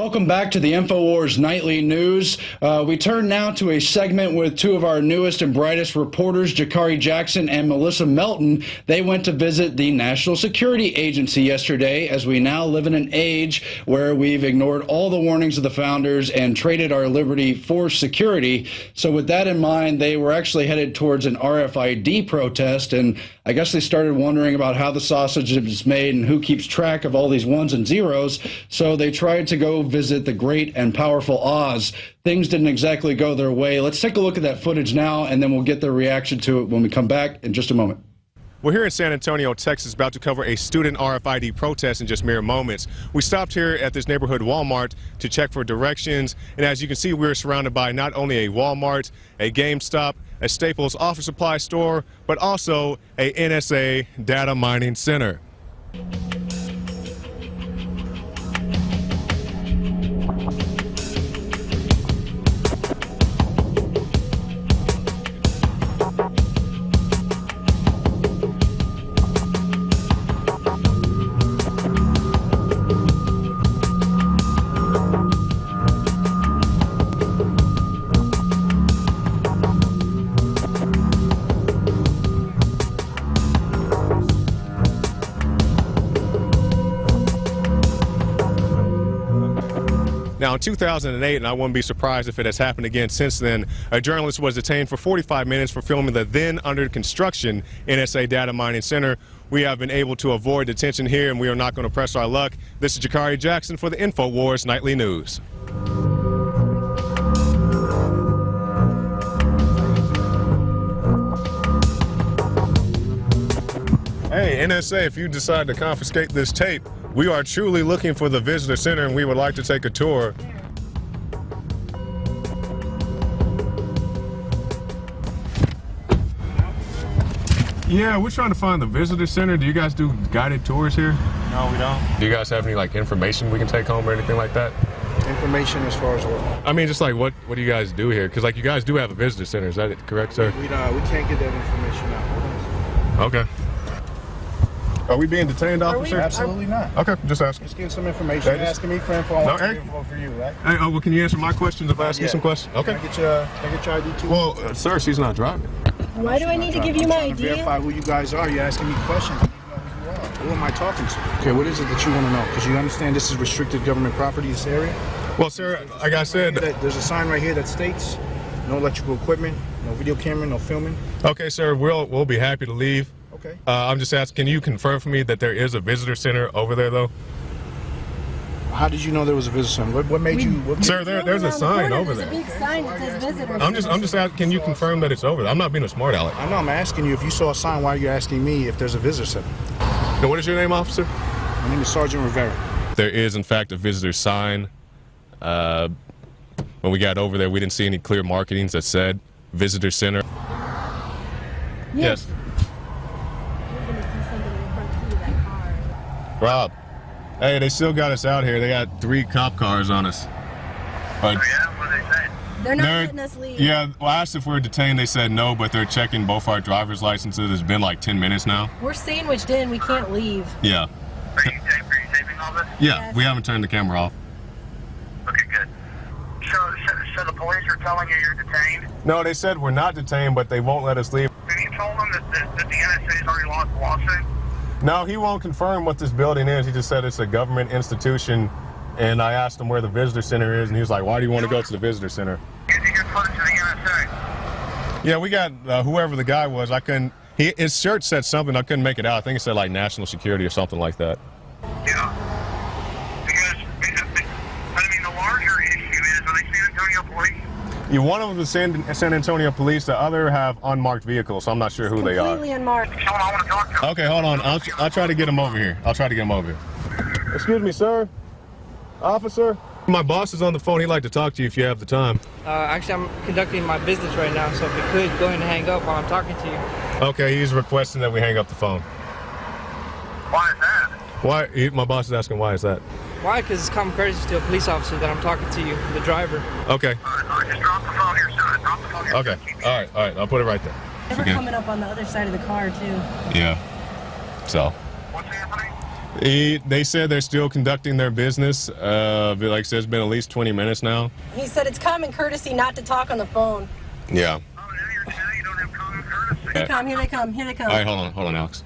Welcome back to the InfoWars Nightly News. We turn now to a segment with two of our newest and brightest reporters, Jakari Jackson and Melissa Melton. They went to visit the National Security Agency yesterday, as we now live in an age where we've ignored all the warnings of the founders and traded our liberty for security. So with that in mind, they were actually headed towards an RFID protest, and I guess they started wondering about how the sausage is made and who keeps track of all these ones and zeros. So they tried to go visit the great and powerful Oz. Things didn't exactly go their way. Let's take a look at that footage now, and then we'll get their reaction to it when we come back in just a moment. We're here in San Antonio, Texas, about to cover a student RFID protest in just mere moments. We stopped here at this neighborhood Walmart to check for directions, and as you can see, we're surrounded by not only a Walmart, a GameStop, a Staples office supply store, but also a NSA data mining center. Now, in 2008, and I wouldn't be surprised if it has happened again since then, a journalist was detained for 45 minutes for filming the then under construction NSA data mining center. We have been able to avoid detention here, and we are not going to press our luck. This is Jakari Jackson for the InfoWars Nightly News. Hey, NSA, if you decide to confiscate this tape, we are truly looking for the visitor center, and we would like to take a tour. Yeah, we're trying to find the visitor center. Do you guys do guided tours here? No, we don't. Do you guys have any information we can take home or anything like that? Information as far as what? I mean, just what do you guys do here? Because you guys do have a visitor center. Is that correct, sir? We can't get that information out. Okay. Are we being detained, officer? Absolutely not. Okay, just asking. Just give some information. You're asking me for info. I want info for you, right? Hey, well, can you answer my questions if I ask you some questions? Okay. Can I get your ID too? Well, sir, she's not driving. Why do I need to give you my ID? Verify who you guys are. You're asking me questions. I need to know who you are. Who am I talking to? Okay, what is it that you want to know? Because you understand this is restricted government property, this area? Well, sir, like I said... There's a sign right here that states no electrical equipment, no video camera, no filming. Okay, sir, we'll be happy to leave. Okay. I'm just asking, can you confirm for me that there is a visitor center over there, though? How did you know there was a visitor center? What made you... Sir, there's a sign over there. There's a big sign that says visitor. I'm just asking, can you confirm that it's over there? I'm not being a smart aleck. I know, I'm asking you if you saw a sign, why are you asking me if there's a visitor center? Now, what is your name, officer? My name is Sergeant Rivera. There is, in fact, a visitor sign. When we got over there, we didn't see any clear markings that said visitor center. Yes. You're going to see something in the front seat of that car. Rob, hey, they still got us out here. They got 3 cop cars on us. But What are they saying? They're not letting us leave. Yeah, well, I asked if we were detained. They said no, but they're checking both our driver's licenses. It's been like 10 minutes now. We're sandwiched in. We can't leave. Yeah. Are you taping all this? Yeah, Yes. we haven't turned the camera off. Okay, good. So the police are telling you you're detained? No, they said we're not detained, but they won't let us leave. Have you told them that the NSA has already lost the lawsuit? No, he won't confirm what this building is. He just said it's a government institution, and I asked him where the visitor center is, and he was like, why do you want to go to the visitor center? Did you get footage of the NSA? Yeah, we got whoever the guy was. I couldn't, his shirt said something, I couldn't make it out. I think it said like national security or something like that. Yeah. Because, I mean, the larger issue is, are they San Antonio police? Yeah, one of them is San Antonio police, the other have unmarked vehicles, so I'm not sure who they are. Completely unmarked. Someone I want to talk to. Okay, hold on. I'll try to get him over here. Excuse me, sir. Officer. My boss is on the phone. He'd like to talk to you if you have the time. Actually, I'm conducting my business right now, so if you could go ahead and hang up while I'm talking to you. Okay, he's requesting that we hang up the phone. Why is that? Why? My boss is asking why is that? Why? Because it's common courtesy to a police officer that I'm talking to you, the driver. Okay. All right, just drop the phone here, son. Drop the phone here. Okay. All right. I'll put it right there. They were coming up on the other side of the car, too. Yeah. So. What's happening? They said they're still conducting their business. Like I said, it's been at least 20 minutes now. He said it's common courtesy not to talk on the phone. Yeah. Oh, now you don't have common courtesy. Here they come, here they come, here they come. All right, hold on, Alex.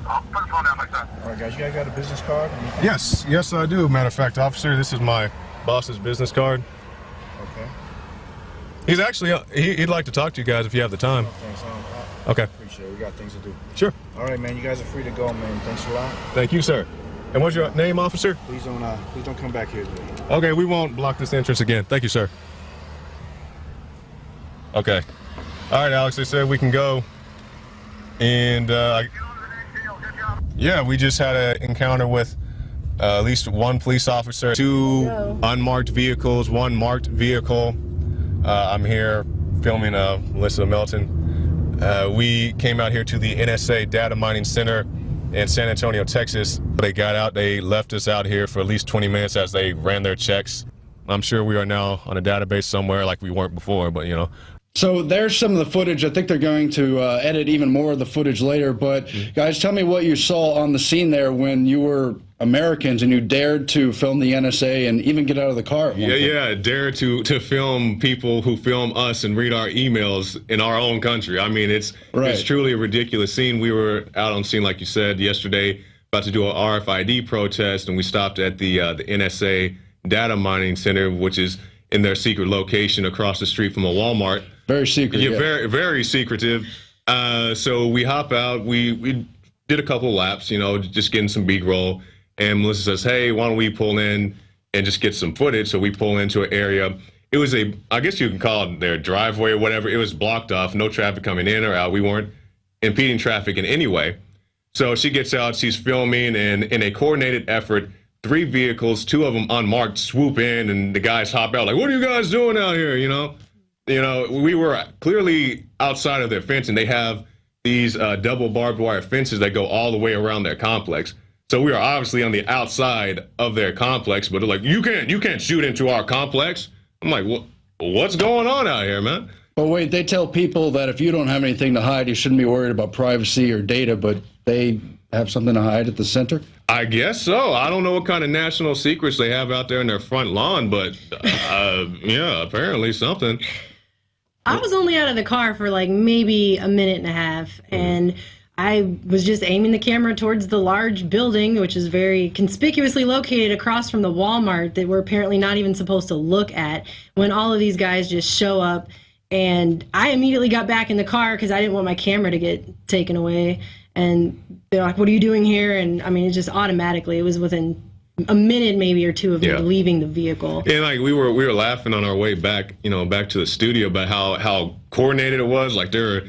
I'll put the phone down like that. All right, guys, you guys got a business card? Yes, I do. Matter of fact, officer, this is my boss's business card. Okay. He's actually, he'd like to talk to you guys if you have the time. Thanks. Okay. Appreciate it. We got things to do. Sure. All right, man. You guys are free to go, man. Thanks a lot. Thank you, sir. And what's your name, officer? Please don't come back here today. Okay, we won't block this entrance again. Thank you, sir. Okay. All right, Alex, they said we can go. And, yeah, we just had an encounter with at least one police officer, 2 unmarked vehicles, 1 marked vehicle. I'm here filming Melissa Melton. We came out here to the NSA Data Mining Center in San Antonio, Texas. They got out, they left us out here for at least 20 minutes as they ran their checks. I'm sure we are now on a database somewhere like we weren't before, but you know. So there's some of the footage. I think they're going to edit even more of the footage later. But guys, tell me what you saw on the scene there when you were Americans and you dared to film the NSA and even get out of the car. Yeah, dare to film people who film us and read our emails in our own country. I mean, it's truly a ridiculous scene. We were out on scene, like you said, yesterday, about to do an RFID protest, and we stopped at the NSA Data Mining Center, which is in their secret location across the street from a Walmart. Very secret. Yeah, very, very secretive. So we hop out. We did a couple laps, you know, just getting some B-roll. And Melissa says, hey, why don't we pull in and just get some footage? So we pull into an area. It was I guess you can call it their driveway or whatever. It was blocked off, no traffic coming in or out. We weren't impeding traffic in any way. So she gets out, she's filming, and in a coordinated effort, 3 vehicles, 2 of them unmarked, swoop in, and the guys hop out like, what are you guys doing out here, you know? We were clearly outside of their fence, and they have these double barbed wire fences that go all the way around their complex. So we are obviously on the outside of their complex, but they're like, you can't shoot into our complex. I'm like, what's going on out here, man? But wait, they tell people that if you don't have anything to hide, you shouldn't be worried about privacy or data, but they have something to hide at the center? I guess so. I don't know what kind of national secrets they have out there in their front lawn, but yeah, apparently something. I was only out of the car for like maybe a minute and a half, and I was just aiming the camera towards the large building, which is very conspicuously located across from the Walmart that we're apparently not even supposed to look at, when all of these guys just show up. And I immediately got back in the car because I didn't want my camera to get taken away. And they're like, what are you doing here? And I mean, it just automatically, it was within a minute maybe or 2 of me leaving the vehicle. And like we were laughing on our way back, back to the studio about how coordinated it was. Like there were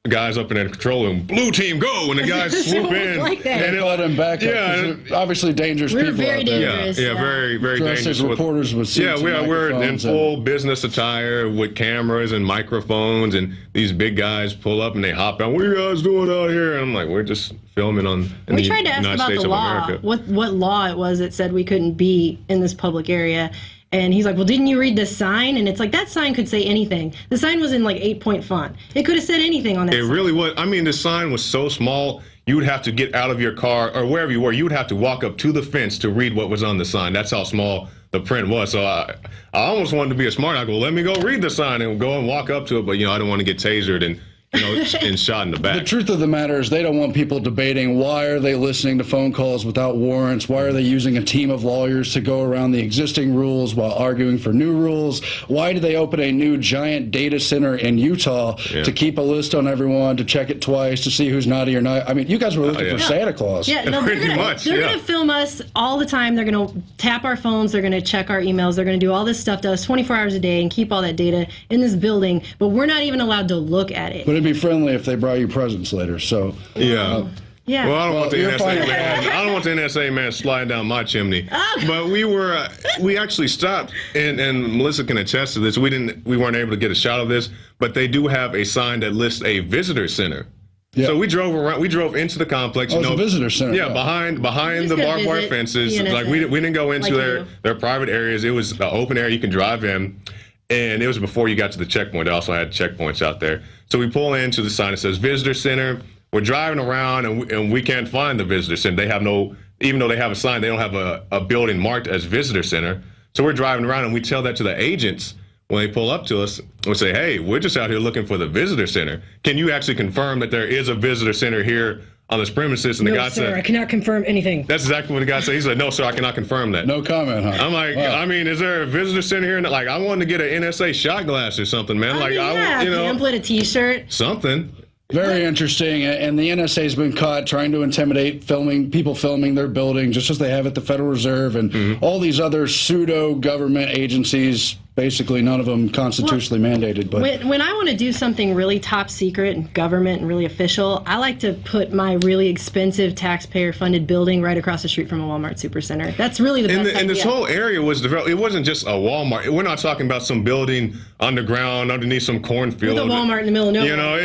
guys up in the control room, blue team go, and the guys swoop in. Like that. And they called them back up. Obviously dangerous people very out there. dangerous. Yeah, very, very dangerous. Reporters with suits we're in full business attire with cameras and microphones, and these big guys pull up and they hop out. What are you guys doing out here? And I'm like, we're just filming on We tried to ask about the law, what law it was that said we couldn't be in this public area. And he's like, well, didn't you read the sign? And it's like, that sign could say anything. The sign was in like 8-point font. It could have said anything on that sign. It really was. I mean, the sign was so small, you would have to get out of your car or wherever you were. You would have to walk up to the fence to read what was on the sign. That's how small the print was. So I almost wanted to be a smart. I go, let me go read the sign and go and walk up to it. But, I don't want to get tasered and and shot in the back. The truth of the matter is they don't want people debating why are they listening to phone calls without warrants, why are they using a team of lawyers to go around the existing rules while arguing for new rules, why do they open a new giant data center in Utah to keep a list on everyone, to check it twice, to see who's naughty or not. I mean, you guys were looking for Santa Claus. Yeah, no, they're going to film us all the time. They're going to tap our phones, they're going to check our emails, they're going to do all this stuff to us 24 hours a day and keep all that data in this building, but we're not even allowed to look at it. But it'd be friendly if they brought you presents later. So yeah. Well, I don't want the NSA man. I don't want the NSA man sliding down my chimney. But we actually stopped, and Melissa can attest to this. We weren't able to get a shot of this, but they do have a sign that lists a visitor center. Yeah. So we drove around. We drove into the complex. Oh, it's a visitor center. Yeah, behind the barbed wire fences. Like we didn't go into their private areas. It was an open area you can drive in. And it was before you got to the checkpoint. They also had checkpoints out there. So we pull into the sign that says Visitor Center. We're driving around, and we can't find the Visitor Center. They have no even though they have a sign, they don't have a building marked as visitor center. So we're driving around and we tell that to the agents when they pull up to us. We'll say, hey, we're just out here looking for the visitor center. Can you actually confirm that there is a visitor center here on this premises? And the guy said, I cannot confirm anything. that's exactly what the guy said. He said, no, sir, I cannot confirm that. No comment, huh? I'm like, Wow. I mean, is there a visitor center here? And like, I wanted to get an NSA shot glass or something, man. I mean, yeah, you know, pamphlet, a T-shirt. something. Very interesting, and the NSA has been caught trying to intimidate people filming their building, just as they have at the Federal Reserve and all these other pseudo-government agencies. Basically, none of them constitutionally mandated. But when I want to do something really top secret and government and really official, I like to put my really expensive taxpayer-funded building right across the street from a Walmart supercenter. That's really the best idea. And this whole area was developed. It wasn't just a Walmart. We're not talking about some building underground underneath some cornfield. With a Walmart in the middle of nowhere. You know,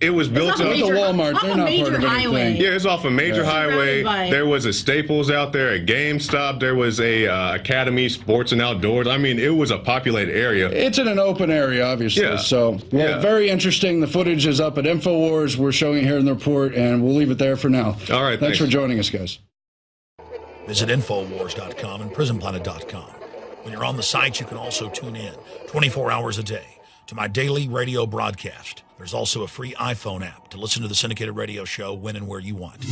it was built up. the Walmart, they're not part of anything. Yeah, it's off a major highway. By- There was a Staples out there, a GameStop. There was a Academy Sports and Outdoors. I mean, it was a populated area. It's in an open area, obviously. Yeah. So, very interesting. The footage is up at InfoWars. We're showing it here in the report, and we'll leave it there for now. All right, Thanks for joining us, guys. Visit Infowars.com and PrisonPlanet.com. When you're on the site, you can also tune in 24 hours a day to my daily radio broadcast. There's also a free iPhone app to listen to the syndicated radio show when and where you want.